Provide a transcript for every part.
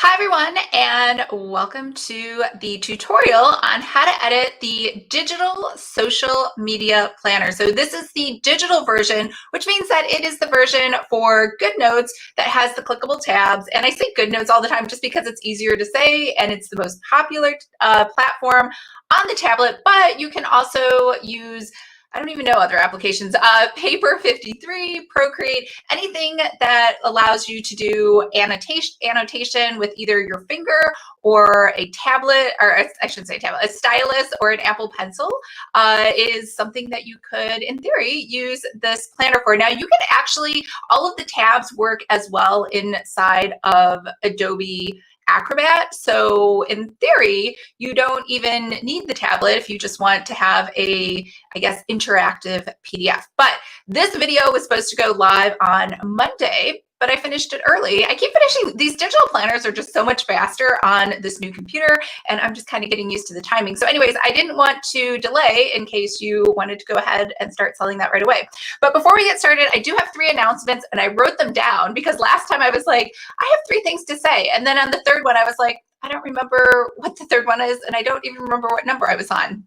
Hi everyone, and welcome to the tutorial on how to edit the digital social media planner. So this is the digital version, which means that it is the version for Goodnotes that has the clickable tabs. And I say Goodnotes all the time just because it's easier to say and it's the most popular platform on the tablet, but you can also use I don't even know other applications, Paper 53, Procreate, anything that allows you to do annotation with either your finger or a tablet, or I shouldn't say tablet, a stylus or an Apple Pencil is something that you could, in theory, use this planner for. Now, you can actually, all of the tabs work as well inside of Adobe Acrobat. So in theory, you don't even need the tablet if you just want to have a, I guess, interactive PDF. But this video was supposed to go live on Monday, but I finished it early. I keep finishing, these digital planners are just so much faster on this new computer, and I'm just kind of getting used to the timing. So anyways, I didn't want to delay in case you wanted to go ahead and start selling that right away. But before we get started, I do have 3 announcements, and I wrote them down because last time I was like, I have 3 things to say. And then on the third one, I was like, I don't remember what the third one is, and I don't even remember what number I was on.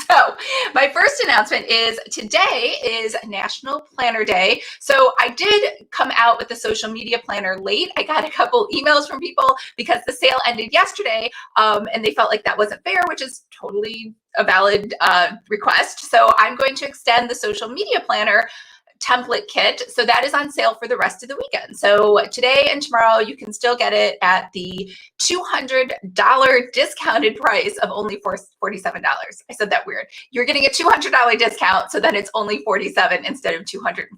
So my first announcement is today is National Planner Day. So I did come out with the social media planner late. I got a couple emails from people because the sale ended yesterday and they felt like that wasn't fair, which is totally a valid request. So I'm going to extend the social media planner template kit. So that is on sale for the rest of the weekend. So today and tomorrow, you can still get it at the $200 discounted price of only $47. I said that weird. You're getting a $200 discount, so then it's only $47 instead of $247.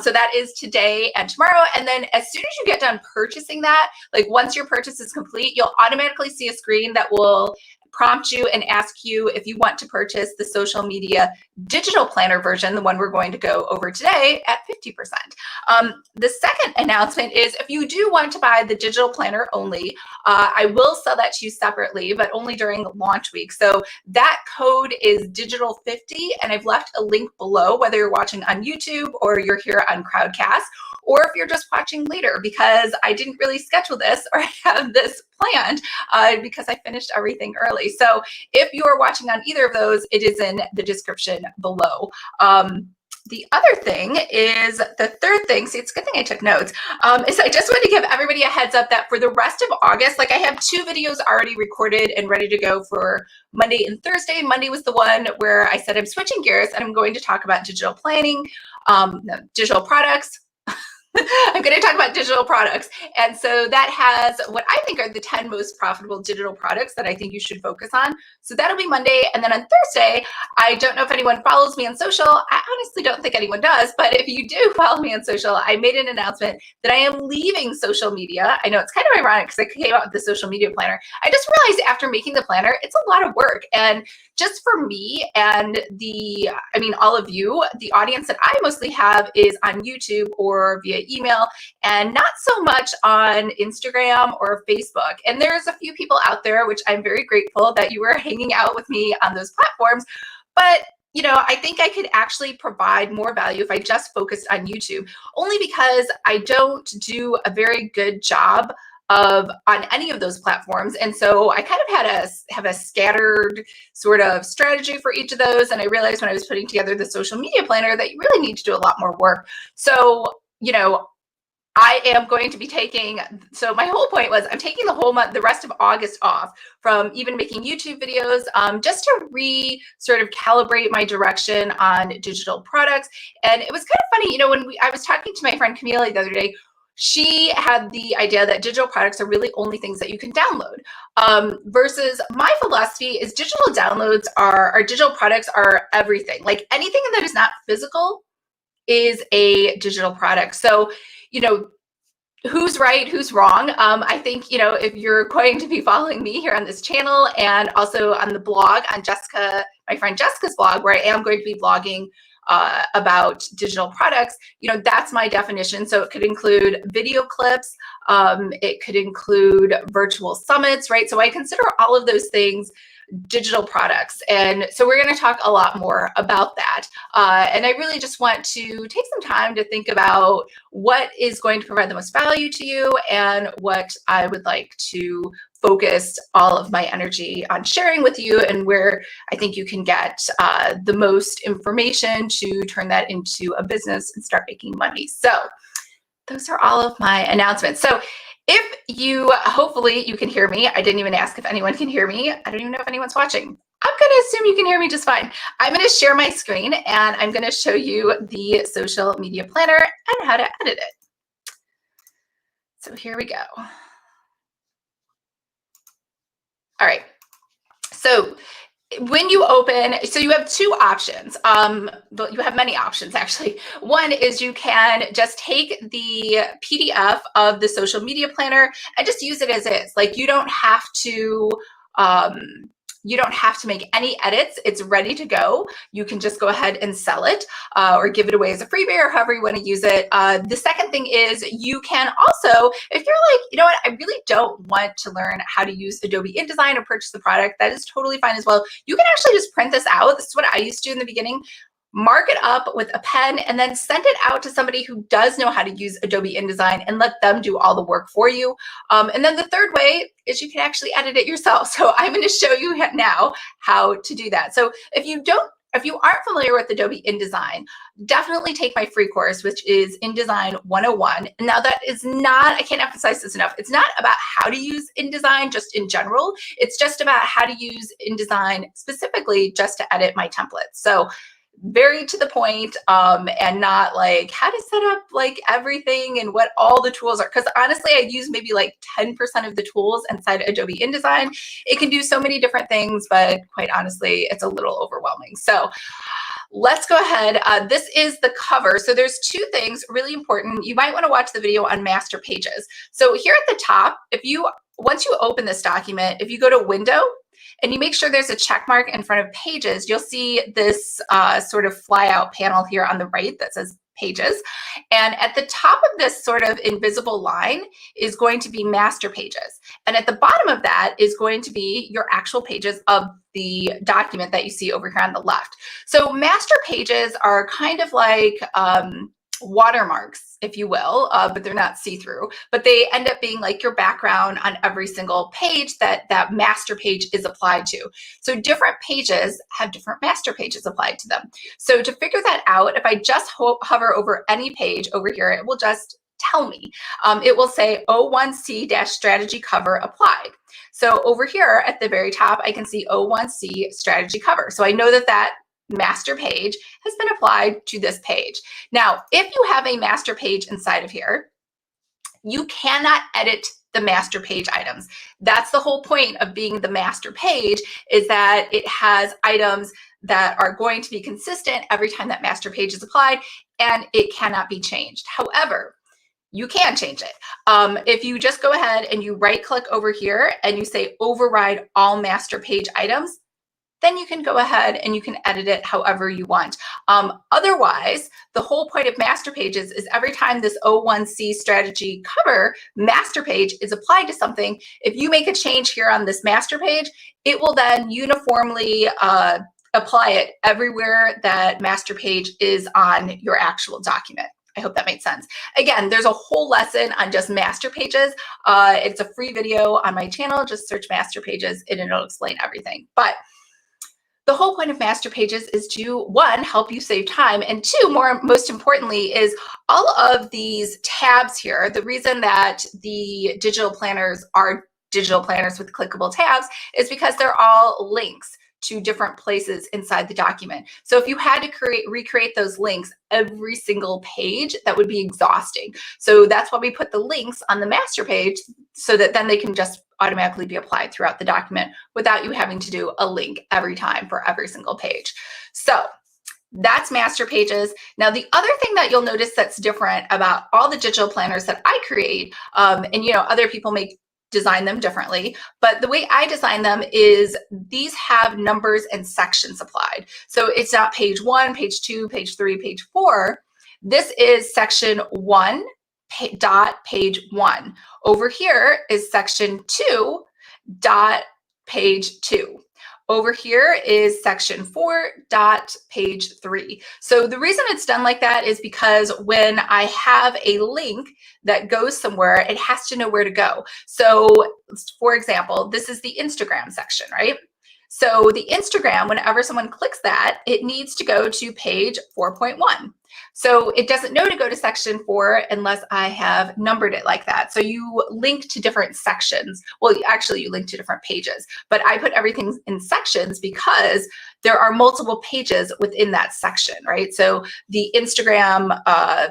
So that is today and tomorrow. And then as soon as you get done purchasing that, like once your purchase is complete, you'll automatically see a screen that will prompt you and ask you if you want to purchase the social media digital planner version, the one we're going to go over today, at 50%. The second announcement is if you do want to buy the digital planner only, I will sell that to you separately, but only during launch week. So that code is digital50, and I've left a link below, whether you're watching on YouTube or you're here on Crowdcast, or if you're just watching later, because I didn't really schedule this or have this planned because I finished everything early. So if you are watching on either of those, it is in the description below. The other thing is, the third thing, see, it's a good thing I took notes, is I just want to give everybody a heads up that for the rest of August, like I have 2 videos already recorded and ready to go for Monday and Thursday. Monday was the one where I said I'm switching gears and I'm going to talk about digital planning, digital products. I'm going to talk about digital products. And so that has what I think are the 10 most profitable digital products that I think you should focus on. So that'll be Monday. And then on Thursday, I don't know if anyone follows me on social. I honestly don't think anyone does. But if you do follow me on social, I made an announcement that I am leaving social media. I know it's kind of ironic because I came out with the social media planner. I just realized after making the planner, it's a lot of work. And just for me and all of you, the audience that I mostly have is on YouTube or via email, and not so much on Instagram or Facebook. And there's a few people out there, which I'm very grateful that you were hanging out with me on those platforms. But I think I could actually provide more value if I just focused on YouTube, only because I don't do a very good job on any of those platforms. And so I kind of have a scattered sort of strategy for each of those. And I realized when I was putting together the social media planner that you really need to do a lot more work. So, I am going to be so my whole point was I'm taking the whole month, the rest of August off from even making YouTube videos, just to sort of calibrate my direction on digital products. And it was kind of funny, when I was talking to my friend Camille the other day, she had the idea that digital products are really only things that you can download, versus my philosophy is digital downloads our digital products are everything. Like anything that is not physical is a digital product. So, who's right, who's wrong? I think, if you're going to be following me here on this channel and also on the blog, on my friend Jessica's blog, where I am going to be blogging about digital products, that's my definition. So it could include video clips, it could include virtual summits, right? So I consider all of those things digital products. And so we're going to talk a lot more about that. And I really just want to take some time to think about what is going to provide the most value to you and what I would like to focus all of my energy on sharing with you, and where I think you can get the most information to turn that into a business and start making money. So those are all of my announcements. So if you, hopefully you can hear me. I didn't even ask if anyone can hear me. I don't even know if anyone's watching. I'm going to assume you can hear me just fine. I'm going to share my screen and I'm going to show you the social media planner and how to edit it. So here we go. All right. So when you open, so you have two options. But you have many options actually. One is you can just take the PDF of the social media planner and just use it as is. Like you don't have to make any edits. It's ready to go. You can just go ahead and sell it or give it away as a freebie or however you want to use it. The second thing is you can also, if you're like, you know what, I really don't want to learn how to use Adobe InDesign or purchase the product, that is totally fine as well. You can actually just print this out. This is what I used to do in the beginning. Mark it up with a pen and then send it out to somebody who does know how to use Adobe InDesign and let them do all the work for you. And then the third way is you can actually edit it yourself. So I'm going to show you now how to do that. So if you aren't familiar with Adobe InDesign, definitely take my free course, which is InDesign 101. Now that is not, I can't emphasize this enough, it's not about how to use InDesign just in general. It's just about how to use InDesign specifically just to edit my templates. So very to the point, and not like how to set up like everything and what all the tools are. Because honestly, I use maybe like 10% of the tools inside Adobe InDesign. It can do so many different things, but quite honestly, it's a little overwhelming. So let's go ahead. This is the cover. So there's two things really important. You might want to watch the video on master pages. So here at the top, once you open this document, if you go to Window, and you make sure there's a check mark in front of Pages, you'll see this sort of fly out panel here on the right that says Pages. And at the top of this sort of invisible line is going to be Master Pages. And at the bottom of that is going to be your actual pages of the document that you see over here on the left. So Master Pages are kind of like watermarks, if you will, but they're not see-through, but they end up being like your background on every single page that master page is applied to. So different pages have different master pages applied to them. So to figure that out, if I just hover over any page over here, it will just tell me. It will say O1C-strategy cover applied. So over here at the very top, I can see O1C strategy cover. So I know that master page has been applied to this page. Now, if you have a master page inside of here, you cannot edit the master page items. That's the whole point of being the master page, is that it has items that are going to be consistent every time that master page is applied, and it cannot be changed. However, you can change it. If you just go ahead and you right click over here and you say override all master page items, then you can go ahead and you can edit it however you want. Otherwise, the whole point of master pages is every time this O1C strategy cover master page is applied to something, if you make a change here on this master page, it will then uniformly apply it everywhere that master page is on your actual document. I hope that made sense. Again, there's a whole lesson on just master pages. It's a free video on my channel. Just search master pages and it'll explain everything. But the whole point of master pages is to, one, help you save time, and two, most importantly, is all of these tabs here. The reason that the digital planners are digital planners with clickable tabs is because they're all links to different places inside the document. So if you had to recreate those links every single page, that would be exhausting. So that's why we put the links on the master page, so that then they can just automatically be applied throughout the document without you having to do a link every time for every single page. So that's master pages. Now, the other thing that you'll notice that's different about all the digital planners that I create, and other people may design them differently, but the way I design them is these have numbers and sections applied. So it's not page 1, page 2, page 3, page 4. This is section 1 dot page 1. Over here is section 2 dot page 2. Over here is section 4 dot page 3. So the reason it's done like that is because when I have a link that goes somewhere, it has to know where to go. So for example, this is the Instagram section, right? So the Instagram, whenever someone clicks that, it needs to go to page 4.1. So it doesn't know to go to section 4 unless I have numbered it like that. So you link to different sections. Well, actually you link to different pages, but I put everything in sections because there are multiple pages within that section, right? So the Instagram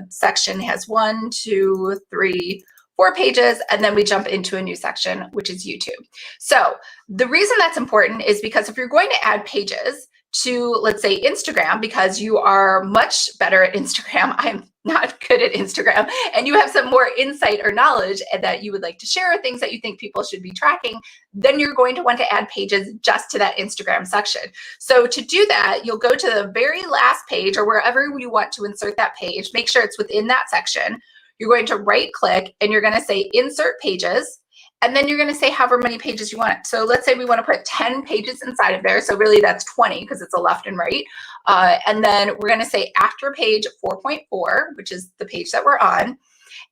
section has 1, 2, 3, 4 pages, and then we jump into a new section, which is YouTube. So the reason that's important is because if you're going to add pages to, let's say, Instagram, because you are much better at Instagram, I'm not good at Instagram, and you have some more insight or knowledge that you would like to share, things that you think people should be tracking, then you're going to want to add pages just to that Instagram section. So to do that, you'll go to the very last page or wherever you want to insert that page, make sure it's within that section. You're going to right click and you're going to say insert pages. And then you're going to say however many pages you want. So let's say we want to put 10 pages inside of there. So really that's 20 because it's a left and right. And then we're going to say after page 4.4, which is the page that we're on.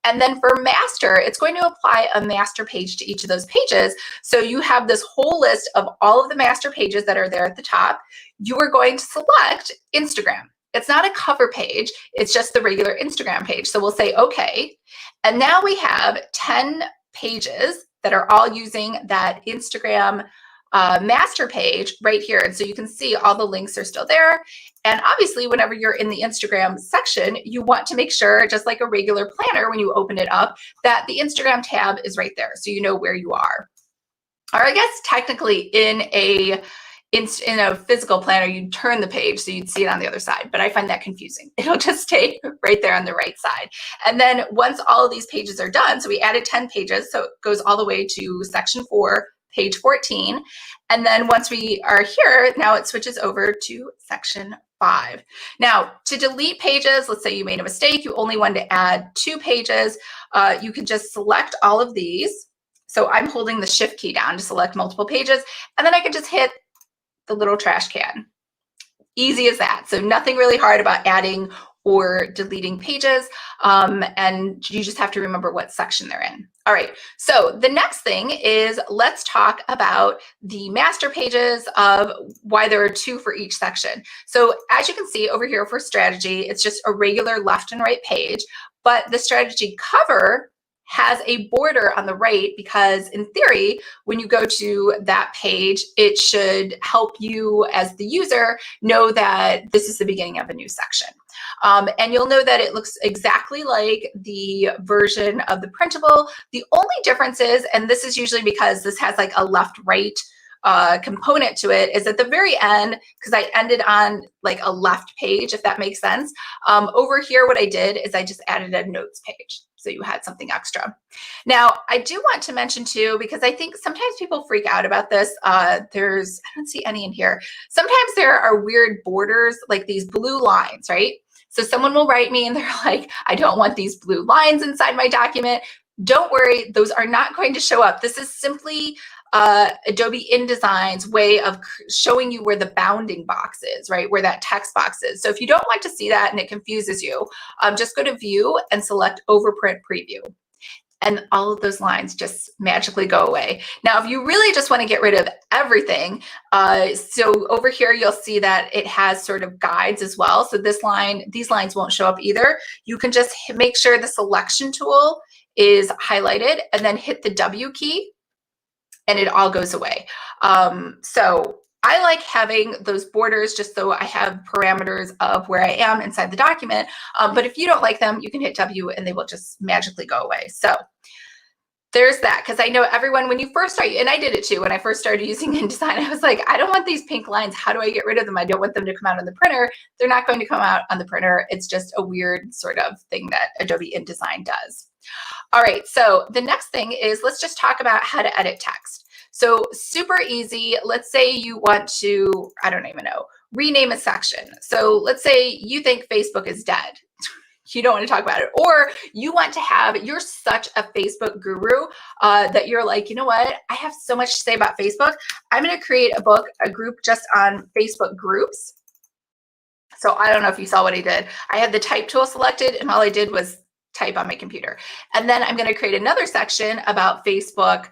And then for master, it's going to apply a master page to each of those pages. So you have this whole list of all of the master pages that are there at the top. You are going to select Instagram. It's not a cover page. It's just the regular Instagram page. So we'll say, okay. And now we have 10 pages that are all using that Instagram master page right here. And so you can see all the links are still there. And obviously, whenever you're in the Instagram section, you want to make sure, just like a regular planner, when you open it up, that the Instagram tab is right there. So you know where you are. Or I guess technically in a physical planner, you'd turn the page so you'd see it on the other side, but I find that confusing. It'll just stay right there on the right side. And then once all of these pages are done, so we added 10 pages, so it goes all the way to section 4, page 14. And then once we are here, now it switches over to section 5. Now, to delete pages, let's say you made a mistake, you only wanted to add 2 pages, you can just select all of these. So I'm holding the shift key down to select multiple pages, and then I can just hit the little trash can. Easy as that. So nothing really hard about adding or deleting pages, and you just have to remember what section they're in. All right, so the next thing is let's talk about the master pages of why there are 2 for each section. So as you can see over here for strategy, it's just a regular left and right page, but the strategy cover has a border on the right because in theory, when you go to that page, it should help you as the user know that this is the beginning of a new section. And you'll know that it looks exactly like the version of the printable. The only difference is, and this is usually because this has like a left-right component to it, is at the very end, because I ended on like a left page, if that makes sense. Over here, what I did is I just added a notes page. So you had something extra. Now, I do want to mention too, because I think sometimes people freak out about this. I don't see any in here. Sometimes there are weird borders, like these blue lines, right? So someone will write me and they're like, I don't want these blue lines inside my document. Don't worry, those are not going to show up. This is simply Adobe InDesign's way of showing you where the bounding box is, right? Where that text box is. So if you don't want to see that and it confuses you, just go to View and select Overprint Preview. And all of those lines just magically go away. Now, if you really just want to get rid of everything, so over here, you'll see that it has sort of guides as well. So these lines won't show up either. You can just make sure the selection tool is highlighted and then hit the W key, and it all goes away. So I like having those borders just so I have parameters of where I am inside the document. But if you don't like them, you can hit W and they will just magically go away. So there's that, because I know everyone, when you first start, and I did it too, when I first started using InDesign, I was like, I don't want these pink lines. How do I get rid of them? I don't want them to come out on the printer. They're not going to come out on the printer. It's just a weird sort of thing that Adobe InDesign does. All right, so the next thing is let's just talk about how to edit text. So super easy. Let's say you want to, I don't even know, rename a section. So let's say you think Facebook is dead. you don't want to talk about it. Or you want to have, you're such a Facebook guru that you're like, you know what? I have so much to say about Facebook. I'm going to create a group just on Facebook groups. So I don't know if you saw what I did. I had the type tool selected and all I did was type on my computer. And then I'm going to create another section about Facebook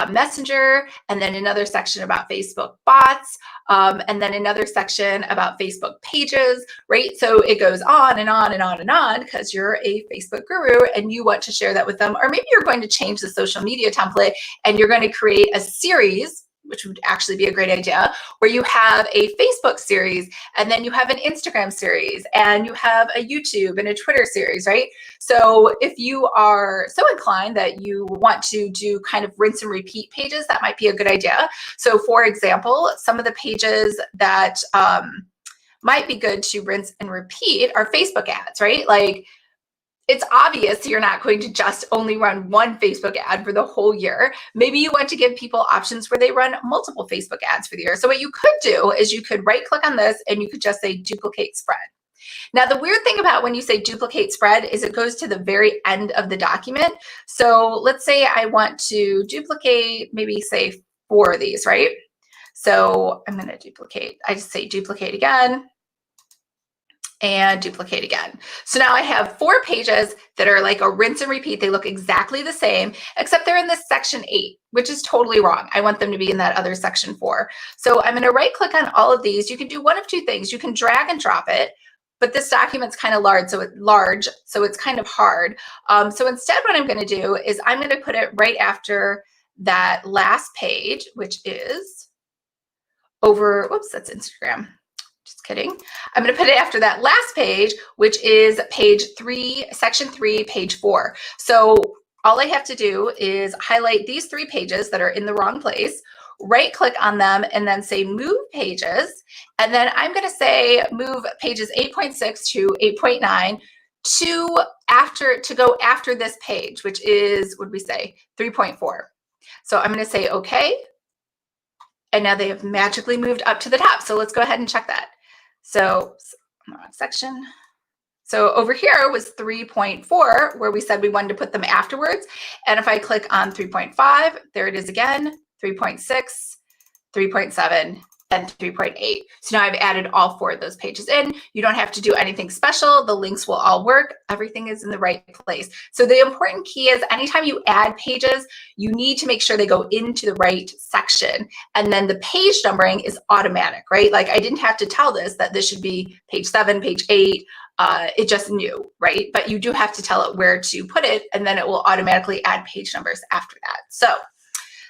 Messenger, and then another section about Facebook bots, and then another section about Facebook pages, right? So it goes on and on and on and on because you're a Facebook guru and you want to share that with them. Or maybe you're going to change the social media template and you're going to create a series, which would actually be a great idea, where you have a Facebook series and then you have an Instagram series and you have a YouTube and a Twitter series, right? So if you are so inclined that you want to do kind of rinse and repeat pages, that might be a good idea. So for example, some of the pages that might be good to rinse and repeat are Facebook ads, right? Like, it's obvious you're not going to just only run one Facebook ad for the whole year. Maybe you want to give people options where they run multiple Facebook ads for the year. So what you could do is you could right click on this and you could just say duplicate spread. Now, the weird thing about when you say duplicate spread is it goes to the very end of the document. So let's say I want to duplicate, maybe say 4 of these, right? So I'm going to duplicate. I just say duplicate again and duplicate again. So now I have 4 pages that are like a rinse and repeat. They look exactly the same, except they're in this section 8, which is totally wrong. I want them to be in that other section 4. So I'm going to right click on all of these. You can do one of 2 things. You can drag and drop it, but this document's kind of large, so it's kind of hard. So instead what I'm going to do is I'm going to put it right after that last page, which is over, whoops, that's Instagram. Just kidding. I'm going to put it after that last page, which is page 3, section 3, page 4. So all I have to do is highlight these 3 pages that are in the wrong place, right click on them, and then say move pages. And then I'm going to say move pages 8.6 to 8.9 to go after this page, which is, what did we say, 3.4. So I'm going to say okay. And now they have magically moved up to the top. So let's go ahead and check that. So section. So over here was 3.4, where we said we wanted to put them afterwards. And if I click on 3.5, there it is again, 3.6, 3.7, and 3.8. So now I've added all 4 of those pages in. You don't have to do anything special. The links will all work. Everything is in the right place. So the important key is anytime you add pages, you need to make sure they go into the right section. And then the page numbering is automatic, right? Like I didn't have to tell this that this should be page 7, page 8. It just knew, right? But you do have to tell it where to put it, and then it will automatically add page numbers after that. So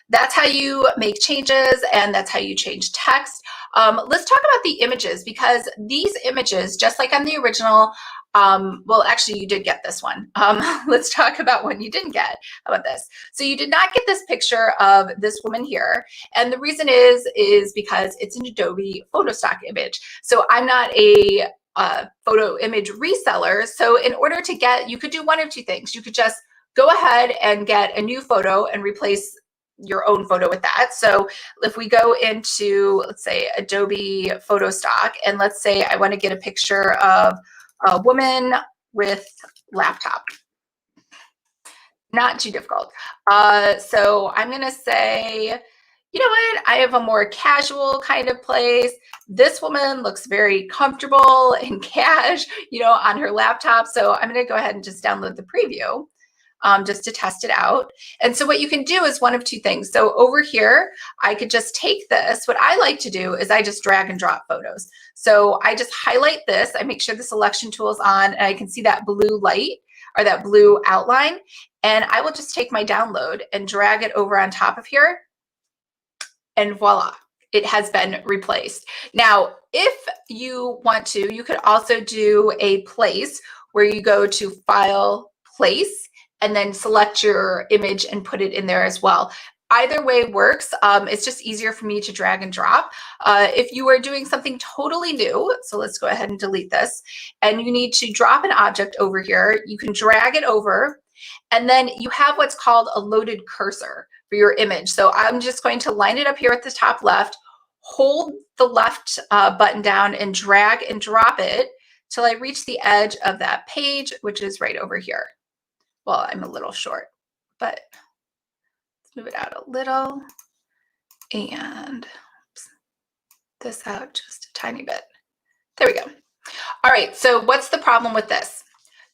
that's how you make changes, and that's how you change text. Let's talk about the images, because these images, just like on the original, well, actually, you did get this one. Let's talk about one you didn't get. How about this? So you did not get this picture of this woman here. And the reason is because it's an Adobe photo stock image. So I'm not a photo image reseller. So in order to get, you could do one of 2 things. You could just go ahead and get a new photo and replace your own photo with that. So if we go into, let's say, Adobe photo stock, and let's say I want to get a picture of a woman with laptop. Not too difficult. So I'm going to say, you know what? I have a more casual kind of place. This woman looks very comfortable and cash, on her laptop. So I'm going to go ahead and just download the preview. Just to test it out. And so what you can do is one of 2 things. So over here, I could just take this. What I like to do is I just drag and drop photos. So I just highlight this. I make sure the selection tool is on, and I can see that blue light or that blue outline. And I will just take my download and drag it over on top of here. And voila, it has been replaced. Now, if you want to, you could also do a place where you go to File, Place, and then select your image and put it in there as well. Either way works. It's just easier for me to drag and drop. If you are doing something totally new, so let's go ahead and delete this, and you need to drop an object over here, you can drag it over, and then you have what's called a loaded cursor for your image. So I'm just going to line it up here at the top left, hold the left button down and drag and drop it till I reach the edge of that page, which is right over here. Well, I'm a little short, but let's move it out a little and this out just a tiny bit. There we go. All right, so what's the problem with this?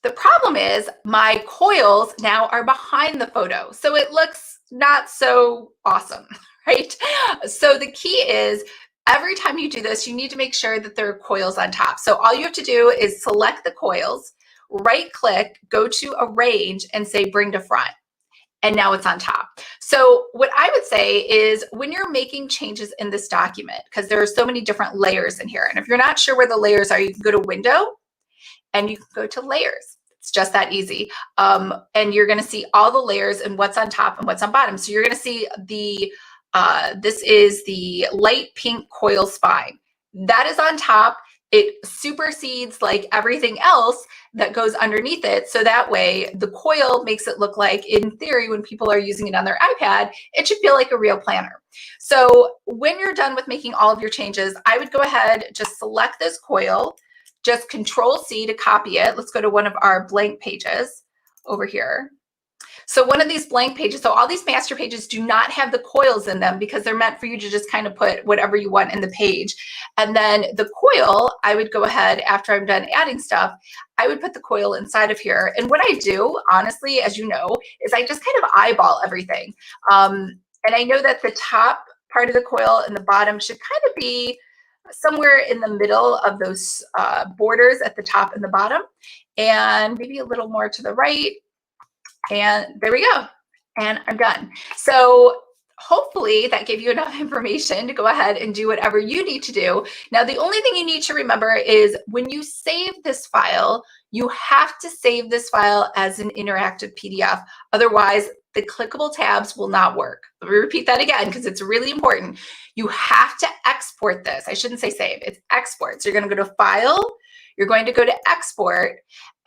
The problem is my coils now are behind the photo, so it looks not so awesome, right? So the key is every time you do this, you need to make sure that there are coils on top. So all you have to do is select the coils, right click, go to arrange and say bring to front. And now it's on top. So what I would say is when you're making changes in this document, because there are so many different layers in here, and if you're not sure where the layers are, you can go to window and you can go to layers. It's just that easy. And you're going to see all the layers and what's on top and what's on bottom. So you're going to see this is the light pink coil spine. That is on top. It supersedes like everything else that goes underneath it. So that way the coil makes it look like, in theory, when people are using it on their iPad, it should feel like a real planner. So when you're done with making all of your changes, I would go ahead, just select this coil, just Control C to copy it. Let's go to one of our blank pages over here. So one of these blank pages, so all these master pages do not have the coils in them because they're meant for you to just kind of put whatever you want in the page. And then the coil, I would go ahead after I'm done adding stuff, I would put the coil inside of here. And what I do, honestly, as you know, is I just kind of eyeball everything. And I know that the top part of the coil and the bottom should kind of be somewhere in the middle of those borders at the top and the bottom, and maybe a little more to the right. And there we go. And I'm done. So hopefully that gave you enough information to go ahead and do whatever you need to do. Now, the only thing you need to remember is when you save this file, you have to save this file as an interactive PDF. Otherwise, the clickable tabs will not work. Let me repeat that again because it's really important. You have to export this. I shouldn't say save, it's export. So you're going to go to File, you're going to go to Export,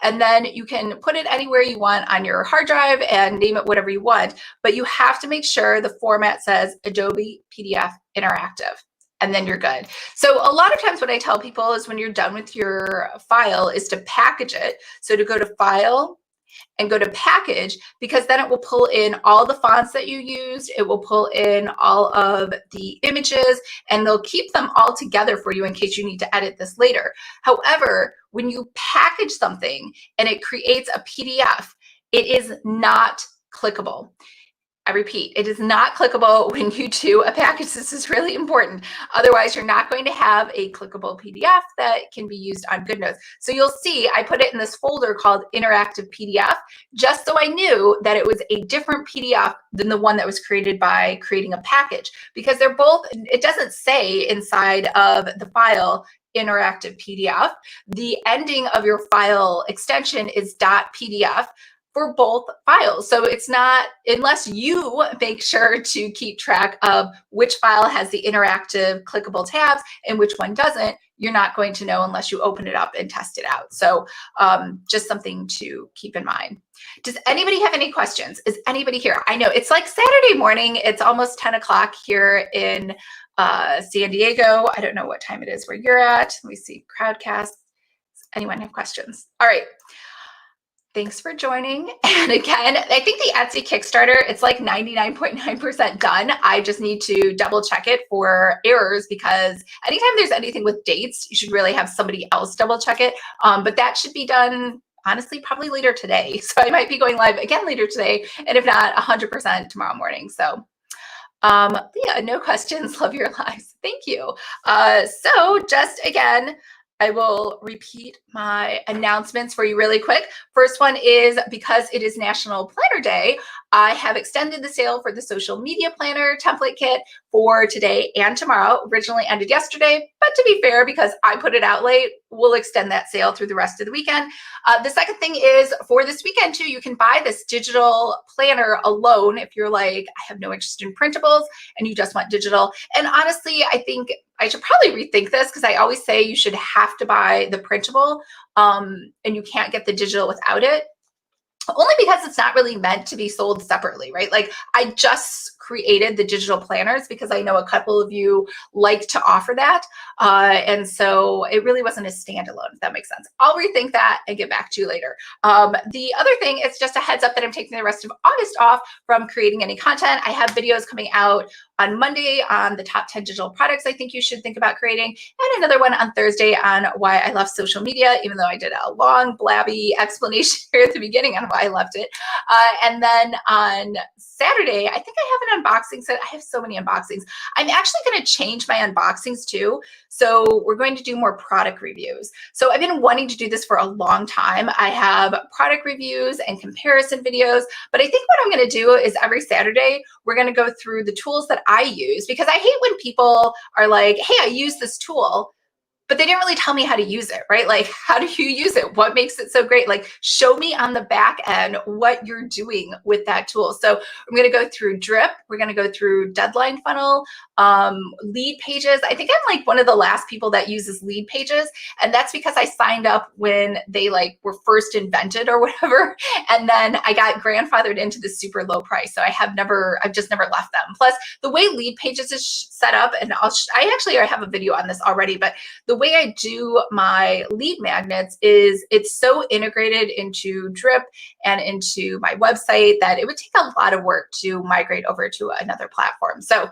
and then you can put it anywhere you want on your hard drive and name it whatever you want, but you have to make sure the format says Adobe PDF Interactive, and then you're good. So a lot of times what I tell people is when you're done with your file is to package it. So to go to File and go to Package, because then it will pull in all the fonts that you used, it will pull in all of the images, and they'll keep them all together for you in case you need to edit this later. However, when you package something and it creates a PDF, it is not clickable. I repeat, it is not clickable when you do a package. This is really important. Otherwise, you're not going to have a clickable PDF that can be used on Goodnotes. So you'll see I put it in this folder called Interactive PDF, just so I knew that it was a different PDF than the one that was created by creating a package, because they're both, it doesn't say inside of the file Interactive PDF. The ending of your file extension is .pdf for both files. So it's not, unless you make sure to keep track of which file has the interactive clickable tabs and which one doesn't, you're not going to know unless you open it up and test it out. So just something to keep in mind. Does anybody have any questions? Is anybody here? I know it's like Saturday morning. It's almost 10 o'clock here in San Diego. I don't know what time it is where you're at. Let me see, Crowdcast. Does anyone have questions? All right. Thanks for joining. And again, I think the Etsy Kickstarter, it's like 99.9% done. I just need to double check it for errors, because anytime there's anything with dates, you should really have somebody else double check it. But that should be done, honestly, probably later today. So I might be going live again later today, and if not, 100% tomorrow morning. So yeah, no questions. Love your lives. Thank you. So just again, I will repeat my announcements for you really quick. First one is, because it is National Planner Day, I have extended the sale for the Social Media Planner Template Kit for today and tomorrow. Originally ended yesterday, but to be fair, because I put it out late, we'll extend that sale through the rest of the weekend. The second thing is, for this weekend too, you can buy this digital planner alone if you're like, I have no interest in printables and you just want digital. And honestly, I think I should probably rethink this, because I always say you should have to buy the printable and you can't get the digital without it. only because it's not really meant to be sold separately, right? Like I just created the digital planners because I know a couple of you like to offer that. And so it really wasn't a standalone, if that makes sense. I'll rethink that and get back to you later. The other thing is just a heads up that I'm taking the rest of August off from creating any content. I have videos coming out on Monday on the top 10 digital products I think you should think about creating, and another one on Thursday on why I left social media, even though I did a long blabby explanation here at the beginning on why I left it. And then on Saturday, I think I have an unboxing set. I have so many unboxings. I'm actually going to change my unboxings too. So we're going to do more product reviews. So I've been wanting to do this for a long time. I have product reviews and comparison videos, but I think what I'm going to do is every Saturday, we're going to go through the tools that I use, because I hate when people are like, hey, I use this tool, but they didn't really tell me how to use it, right? Like, how do you use it? What makes it so great? Like, show me on the back end what you're doing with that tool. So I'm going to go through Drip. We're going to go through Deadline Funnel, lead pages. I think I'm like one of the last people that uses lead pages. And that's because I signed up when they like were first invented or whatever. And then I got grandfathered into the super low price. So I've just never left them. Plus the way lead pages is set up, and I actually have a video on this already, but the way I do my lead magnets is it's so integrated into Drip and into my website that it would take a lot of work to migrate over to another platform. So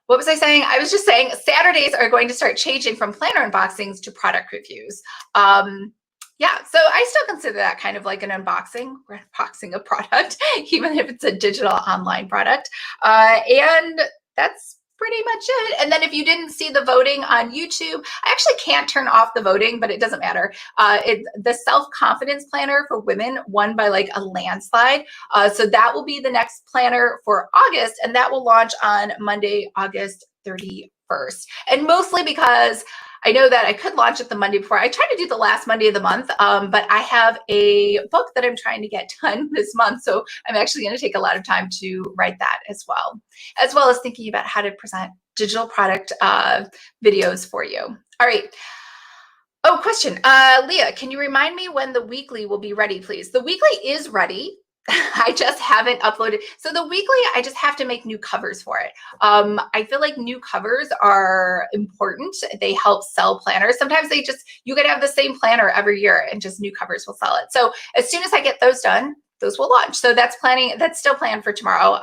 what was I saying? I was just saying Saturdays are going to start changing from planner unboxings to product reviews. Yeah, so I still consider that kind of like an unboxing. We're unboxing a product, even if it's a digital online product. And that's pretty much it. And then if you didn't see the voting on YouTube, I actually can't turn off the voting, but it doesn't matter. The self-confidence planner for women won by like a landslide. So that will be the next planner for August, and that will launch on Monday, August 31st. And mostly because I know that I could launch it the Monday before. I try to do the last Monday of the month, but I have a book that I'm trying to get done this month. So I'm actually going to take a lot of time to write that as well as thinking about how to present digital product videos for you. All right. Oh, question. Leah, can you remind me when the weekly will be ready, please? The weekly is ready. I just haven't uploaded. So the weekly, I just have to make new covers for it. I feel like new covers are important. They help sell planners. Sometimes you could have the same planner every year and just new covers will sell it. So as soon as I get those done, those will launch. So that's still planned for tomorrow.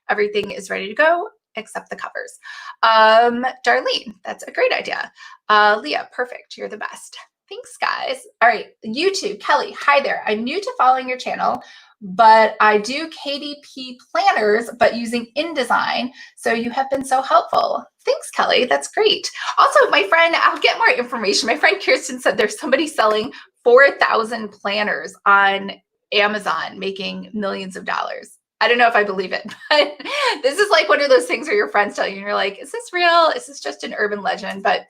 Everything is ready to go except the covers. Darlene, that's a great idea. Leah, perfect. You're the best. Thanks, guys. All right, YouTube, Kelly, hi there. I'm new to following your channel, but I do KDP planners, but using InDesign. So you have been so helpful. Thanks, Kelly. That's great. Also, my friend, I'll get more information. My friend Kirsten said there's somebody selling 4,000 planners on Amazon, making millions of dollars. I don't know if I believe it, but this is like one of those things where your friends tell you and you're like, is this real? Is this just an urban legend? But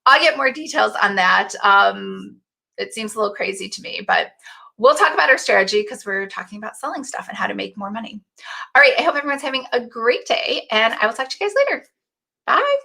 I'll get more details on that. It seems a little crazy to me, but we'll talk about our strategy because we're talking about selling stuff and how to make more money. All right, I hope everyone's having a great day, and I will talk to you guys later. Bye.